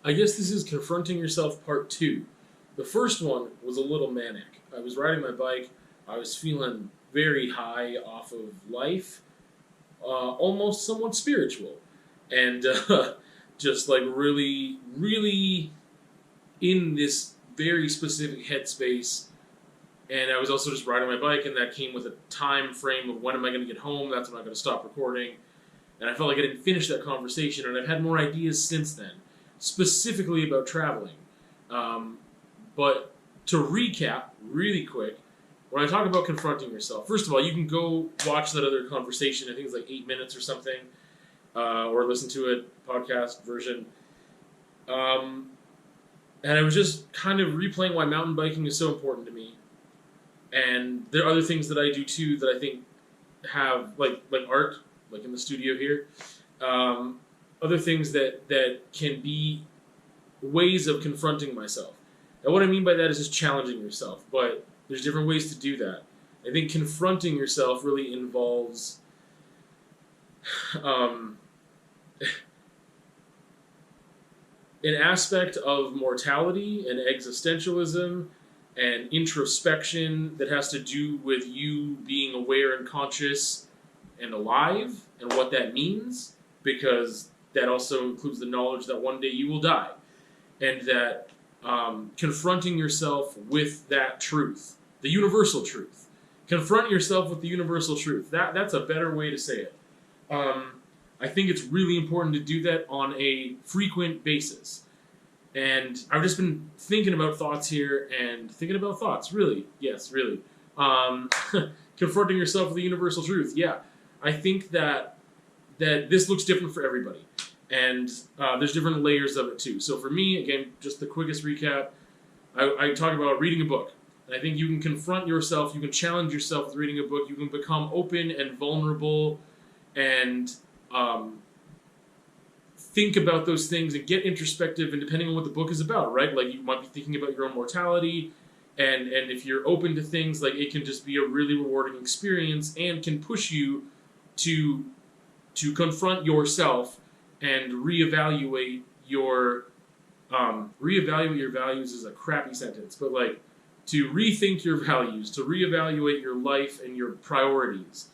I guess this is Confronting Yourself Part 2. The first one was a little manic. I was riding my bike, I was feeling very high off of life, almost somewhat spiritual, and just like really, really in this very specific headspace. And I was also just riding my bike, and that came with a time frame of when am I going to get home, that's when I'm going to stop recording. And I felt like I didn't finish that conversation, and I've had more ideas since then, specifically about traveling. But to recap really quick, when I talk about confronting yourself, first of all, you can go watch that other conversation. I think it's like 8 minutes or something, or listen to it, podcast version. And I was just kind of replaying why mountain biking is so important to me. And there are other things that I do too that I think have, like art, like in the studio here. Other things that can be ways of confronting myself. And what I mean by that is just challenging yourself, but there's different ways to do that. I think confronting yourself really involves an aspect of mortality and existentialism and introspection that has to do with you being aware and conscious and alive and what that means, because that also includes the knowledge that one day you will die, and that confronting yourself with that truth, the universal truth. Confront yourself with the universal truth. That's a better way to say it. I think it's really important to do that on a frequent basis. And I've just been thinking about thoughts here and thinking about thoughts, really. Yes, really. Confronting yourself with the universal truth. Yeah, I think that this looks different for everybody. And there's different layers of it too. So for me, again, just the quickest recap, I talk about reading a book. And I think you can confront yourself, you can challenge yourself with reading a book, you can become open and vulnerable and think about those things and get introspective, and depending on what the book is about, right? Like you might be thinking about your own mortality, and if you're open to things, like it can just be a really rewarding experience and can push you to confront yourself and reevaluate your values is a crappy sentence, but like to rethink your values, to reevaluate your life and your priorities.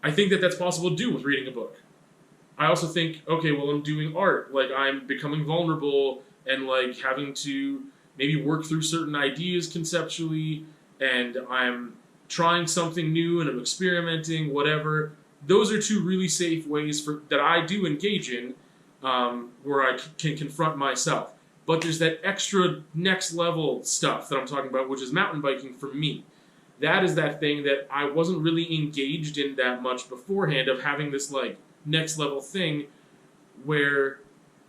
I think that that's possible to do with reading a book. I also think, okay, well, I'm doing art, like I'm becoming vulnerable and like having to maybe work through certain ideas conceptually, and I'm trying something new and I'm experimenting, whatever. Those are two really safe ways that I do engage in, where I can confront myself. But there's that extra next level stuff that I'm talking about, which is mountain biking for me. That is that thing that I wasn't really engaged in that much beforehand, of having this like next level thing where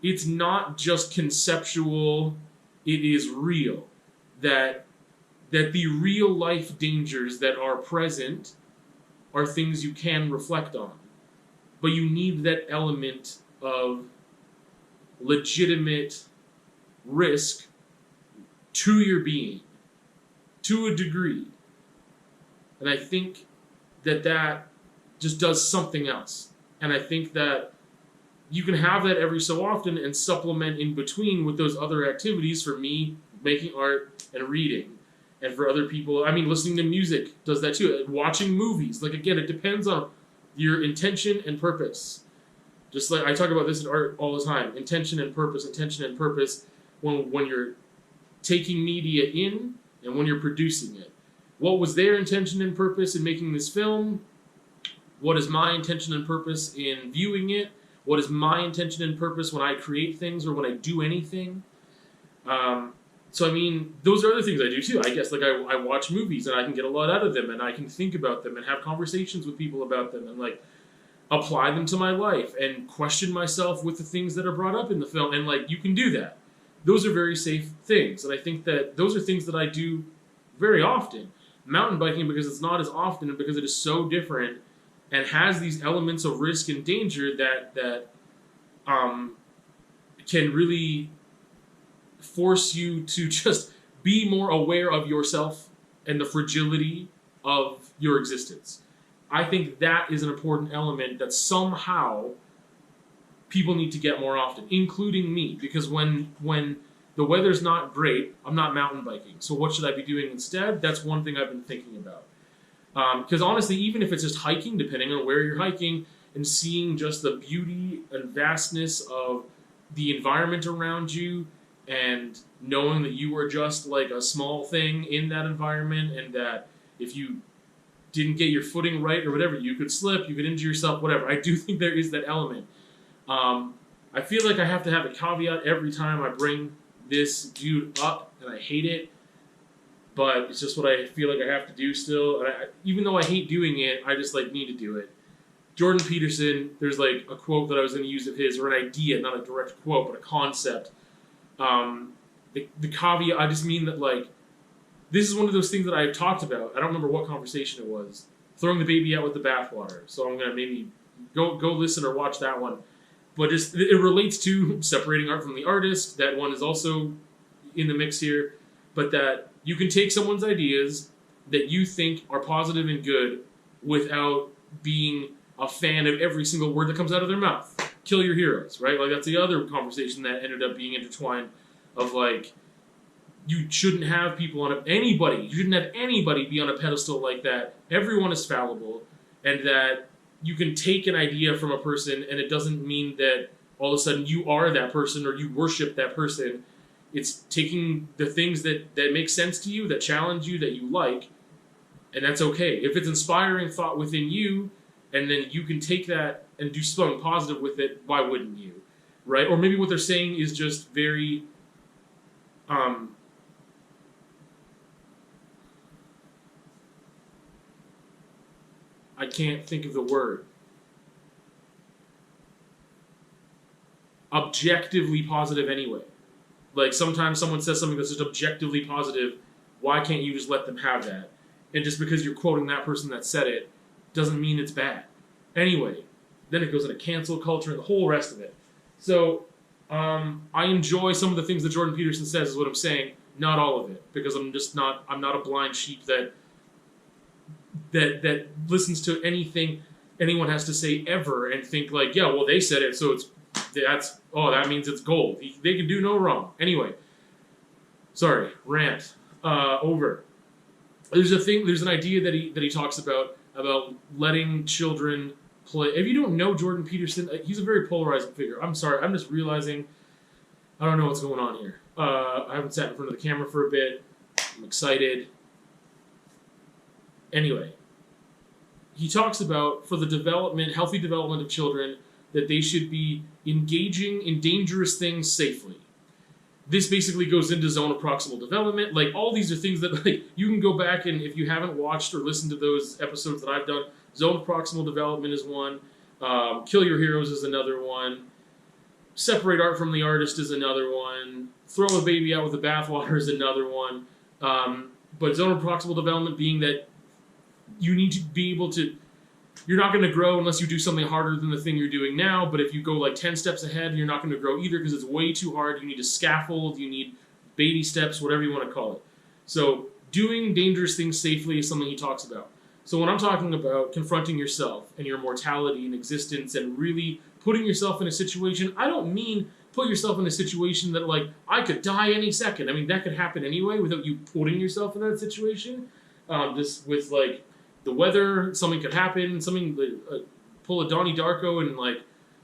it's not just conceptual, it is real. That the real life dangers that are present are things you can reflect on. But you need that element of legitimate risk to your being, to a degree. And I think that just does something else. And I think that you can have that every so often and supplement in between with those other activities. For me, making art and reading. And for other people, I mean, listening to music does that too. Watching movies. Like, again, it depends on your intention and purpose. Just like I talk about this in art all the time. Intention and purpose, when you're taking media in and when you're producing it. What was their intention and purpose in making this film? What is my intention and purpose in viewing it? What is my intention and purpose when I create things or when I do anything? So, I mean, those are other things I do too. I guess, like, I watch movies and I can get a lot out of them, and I can think about them and have conversations with people about them and, like, apply them to my life and question myself with the things that are brought up in the film. And, like, you can do that. Those are very safe things. And I think that those are things that I do very often. Mountain biking, because it's not as often and because it is so different and has these elements of risk and danger that can really force you to just be more aware of yourself and the fragility of your existence. I think that is an important element that somehow people need to get more often, including me, because when the weather's not great, I'm not mountain biking. So what should I be doing instead? That's one thing I've been thinking about. Because honestly, even if it's just hiking, depending on where you're hiking, and seeing just the beauty and vastness of the environment around you, and knowing that you are just like a small thing in that environment, and that if you didn't get your footing right or whatever, you could slip, you could injure yourself, whatever. I do think there is that element. I feel like I have to have a caveat every time I bring this dude up, and I hate it, but it's just what I feel like I have to do still. And even though I hate doing it, I just like need to do it. Jordan Peterson, there's like a quote that I was going to use of his, or an idea, not a direct quote, but a concept. The caveat, I just mean that like, this is one of those things that I've talked about. I don't remember what conversation it was. Throwing the baby out with the bathwater. So I'm going to maybe go listen or watch that one. But just it relates to separating art from the artist. That one is also in the mix here. But that you can take someone's ideas that you think are positive and good without being a fan of every single word that comes out of their mouth. Kill your heroes, right? Like that's the other conversation that ended up being intertwined of like, you shouldn't have people on anybody. You shouldn't have anybody be on a pedestal like that. Everyone is fallible, and that you can take an idea from a person, and it doesn't mean that all of a sudden you are that person or you worship that person. It's taking the things that make sense to you, that challenge you, that you like, and that's okay. If it's inspiring thought within you, and then you can take that and do something positive with it, why wouldn't you? Right? Or maybe what they're saying is just very... I can't think of the word. Objectively positive anyway. Like sometimes someone says something that's just objectively positive, why can't you just let them have that? And just because you're quoting that person that said it, doesn't mean it's bad. Anyway, then it goes into cancel culture and the whole rest of it. So, I enjoy some of the things that Jordan Peterson says is what I'm saying, not all of it, because I'm not a blind sheep that listens to anything anyone has to say ever and think like, yeah, well, they said it, so that means it's gold. They can do no wrong. Anyway, sorry, rant over. There's an idea that he talks about letting children play. If you don't know Jordan Peterson, he's a very polarizing figure. I'm sorry, I'm just realizing I don't know what's going on here. I haven't sat in front of the camera for a bit. I'm excited. Anyway, he talks about, for the healthy development of children, that they should be engaging in dangerous things safely. This basically goes into zone of proximal development. Like, all these are things that, like, you can go back and, if you haven't watched or listened to those episodes that I've done, zone of proximal development is one. Kill your heroes is another one. Separate art from the artist is another one. Throw a baby out with the bathwater is another one. But zone of proximal development being that you need to be able to... You're not going to grow unless you do something harder than the thing you're doing now, but if you go like 10 steps ahead, you're not going to grow either because it's way too hard. You need to scaffold, you need baby steps, whatever you want to call it. So doing dangerous things safely is something he talks about. So when I'm talking about confronting yourself and your mortality and existence and really putting yourself in a situation, I don't mean put yourself in a situation that, like, I could die any second. I mean, that could happen anyway without you putting yourself in that situation. Just with, like, the weather, something could happen, pull a Donnie Darko and, like,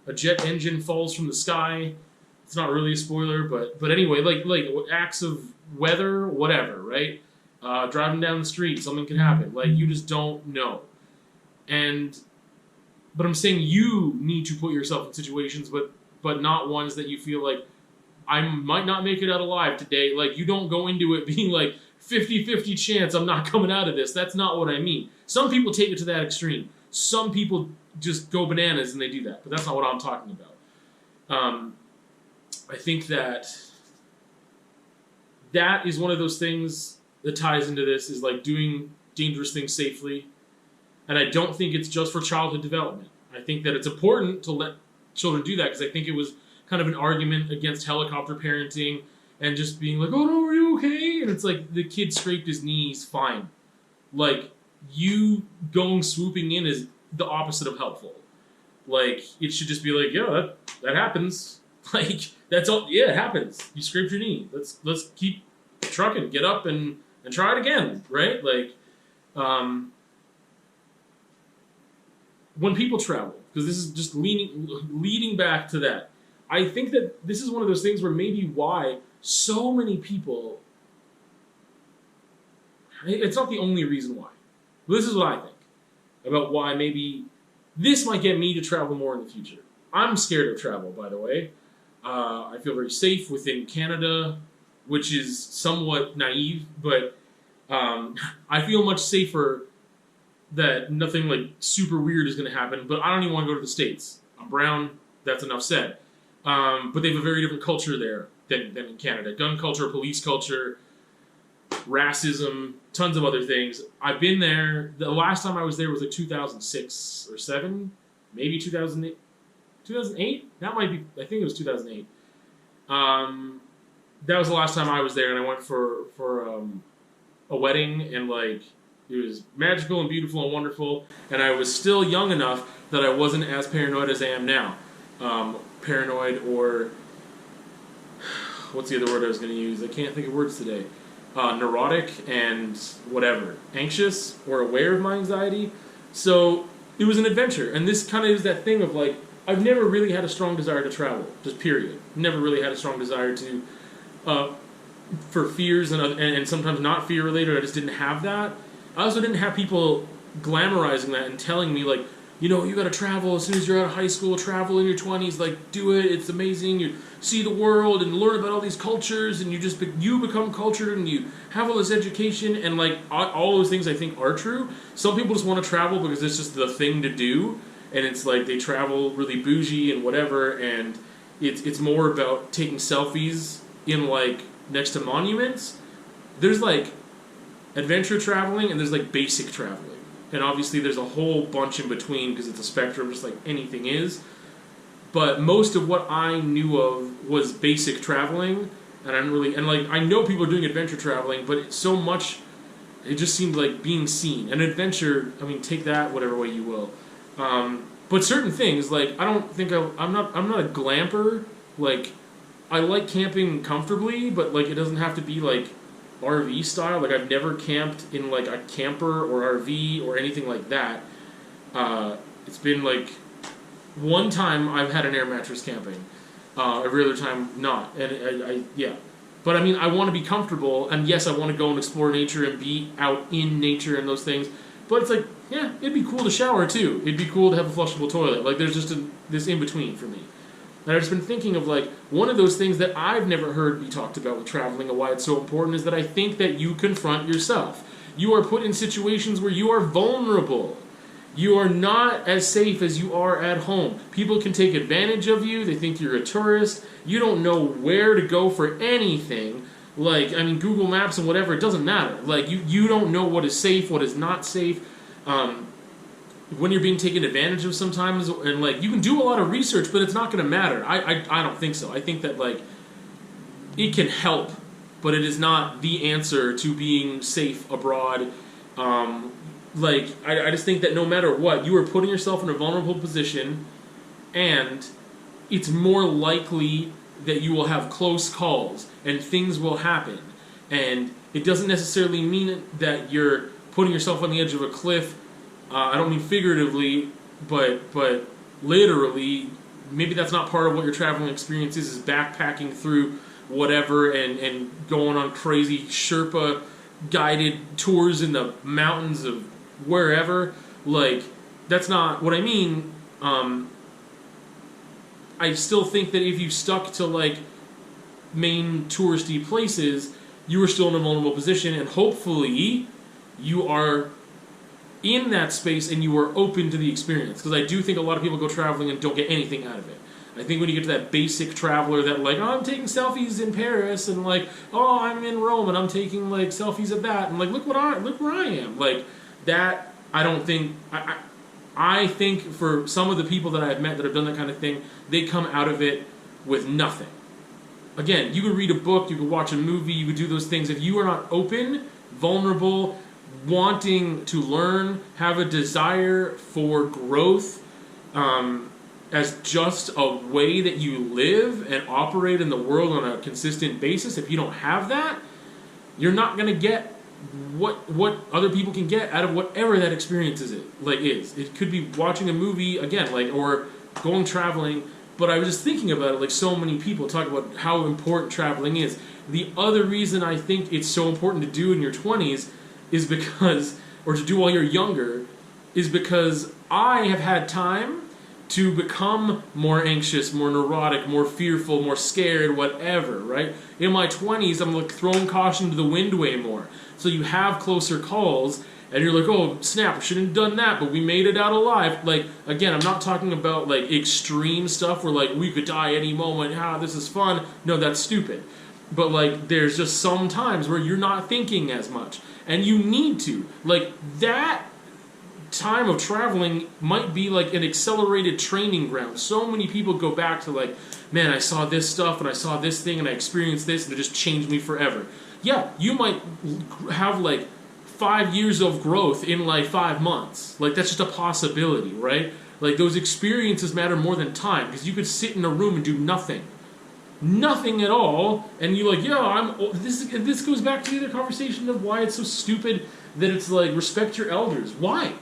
a jet engine falls from the sky. It's not really a spoiler, but anyway, like acts of weather, whatever, right? Driving down the street, something can happen. Like, you just don't know. But I'm saying you need to put yourself in situations, but not ones that you feel like, I might not make it out alive today. Like, you don't go into it being like, 50-50 chance I'm not coming out of this. That's not what I mean. Some people take it to that extreme. Some people just go bananas and they do that, but that's not what I'm talking about. I think that is one of those things that ties into this, is like doing dangerous things safely. And I don't think it's just for childhood development. I think that it's important to let children do that, because I think it was kind of an argument against helicopter parenting and just being like, oh no, are you okay? And it's like, the kid scraped his knees, fine. Like, you going swooping in is the opposite of helpful. Like, it should just be like, yeah, that happens. Like, that's all. Yeah, it happens. You scraped your knee. Let's keep trucking. Get up and try it again, right? Like, when people travel, because this is just leading back to that, I think that this is one of those things where maybe why so many people, it's not the only reason why, but this is what I think about why maybe this might get me to travel more in the future. I'm scared of travel, by the way. I feel very safe within Canada, which is somewhat naive, but I feel much safer that nothing like super weird is going to happen, but I don't even want to go to the States. I'm brown, that's enough said. But they have a very different culture there than in Canada. Gun culture, police culture, racism, tons of other things. I've been there. The last time I was there was like 2006 or 7, maybe 2008. 2008? That might be, I think it was 2008. That was the last time I was there, and I went for a wedding, and like, it was magical and beautiful and wonderful, and I was still young enough that I wasn't as paranoid as I am now. Paranoid, or what's the other word I was going to use? I can't think of words today. Neurotic and whatever. Anxious or aware of my anxiety. So it was an adventure, and this kind of is that thing of like, I've never really had a strong desire to travel, just period. Never really had a strong desire to, for fears and sometimes not fear related, I just didn't have that. I also didn't have people glamorizing that and telling me like, you know, you gotta travel as soon as you're out of high school, travel in your 20s, like, do it, it's amazing, you see the world and learn about all these cultures, and you become cultured, and you have all this education, and like, all those things I think are true. Some people just want to travel because it's just the thing to do, and it's like, they travel really bougie and whatever, and it's more about taking selfies in like, next to monuments. There's like, adventure traveling, and there's like basic traveling. And obviously there's a whole bunch in between because it's a spectrum just like anything is. But most of what I knew of was basic traveling, and I know people are doing adventure traveling, but it's so much, it just seemed like being seen. An adventure, I mean, take that whatever way you will. But certain things, like, I don't think I'm not a glamper. Like, I like camping comfortably, but like, it doesn't have to be like RV style. Like, I've never camped in like a camper or RV or anything like that. It's been like one time I've had an air mattress camping. Every other time not. And yeah. But I mean, I want to be comfortable, and yes, I want to go and explore nature and be out in nature and those things. But it's like, yeah, it'd be cool to shower too. It'd be cool to have a flushable toilet. Like, there's just this in between for me. And I've just been thinking of like, one of those things that I've never heard be talked about with traveling and why it's so important is that I think that you confront yourself. You are put in situations where you are vulnerable. You are not as safe as you are at home. People can take advantage of you. They think you're a tourist. You don't know where to go for anything. Like, I mean, Google Maps and whatever, it doesn't matter. Like, you don't know what is safe, what is not safe. When you're being taken advantage of sometimes, and like, you can do a lot of research, but it's not going to matter. I don't think so. I think that like, it can help, but it is not the answer to being safe abroad. Like, I just think that no matter what, you are putting yourself in a vulnerable position, and it's more likely that you will have close calls, and things will happen. And it doesn't necessarily mean that you're putting yourself on the edge of a cliff. I don't mean figuratively, but literally. Maybe that's not part of what your traveling experience is backpacking through whatever and going on crazy Sherpa guided tours in the mountains of wherever. Like, that's not what I mean. I still think that if you stuck to like main touristy places, you are still in a vulnerable position, and hopefully you are in that space and you are open to the experience. Because I do think a lot of people go traveling and don't get anything out of it. I think when you get to that basic traveler that like, oh, I'm taking selfies in Paris, and like, oh, I'm in Rome and I'm taking like selfies of that, and like, look where I am. Like, that, I don't think, I think for some of the people that I've met that have done that kind of thing, they come out of it with nothing. Again, you could read a book, you could watch a movie, you could do those things. If you are not open, vulnerable, wanting to learn, have a desire for growth, as just a way that you live and operate in the world on a consistent basis, if you don't have that, you're not going to get what other people can get out of whatever that experience is. It could be watching a movie again, or going traveling. But I was just thinking about it, so many people talk about how important traveling is. The other reason I think it's so important to do in your 20s is because, or to do while you're younger, is because I have had time to become more anxious, more neurotic, more fearful, more scared, whatever, right? In my 20s, I'm throwing caution to the wind way more. So you have closer calls, and you're like, oh, snap, I shouldn't have done that, but we made it out alive. Again, I'm not talking about, extreme stuff where, we could die any moment, this is fun. No, that's stupid. But, there's just some times where you're not thinking as much. And you need to. That time of traveling might be an accelerated training ground. So many people go back to man, I saw this stuff and I saw this thing and I experienced this and it just changed me forever. Yeah, you might have 5 years of growth in 5 months. That's just a possibility, right? Those experiences matter more than time, because you could sit in a room and do nothing at all, and you're this goes back to the other conversation of why it's so stupid that it's respect your elders. Why?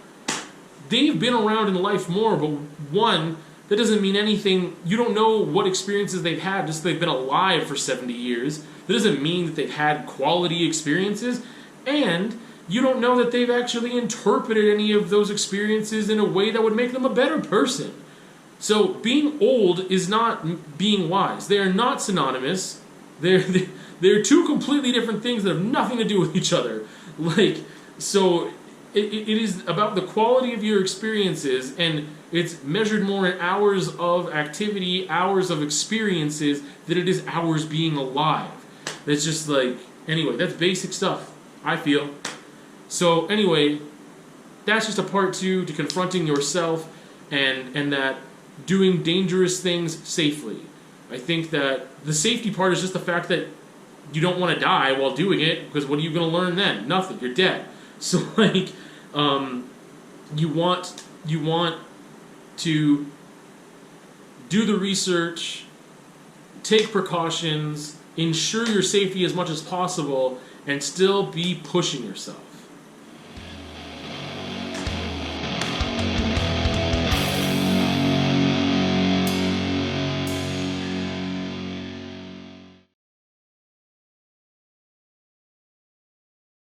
They've been around in life more, but one, that doesn't mean anything. You don't know what experiences they've had just they've been alive for 70 years. That doesn't mean that they've had quality experiences, and you don't know that they've actually interpreted any of those experiences in a way that would make them a better person. So being old is not being wise. They are not synonymous. They're two completely different things that have nothing to do with each other. So it is about the quality of your experiences, and it's measured more in hours of activity, hours of experiences, than it is hours being alive. That's just anyway, that's basic stuff, I feel. So anyway, that's just a part 2 to confronting yourself and that doing dangerous things safely. I think that the safety part is just the fact that you don't want to die while doing it, because what are you going to learn then? Nothing. You're dead. So you want to do the research, take precautions, ensure your safety as much as possible, and still be pushing yourself.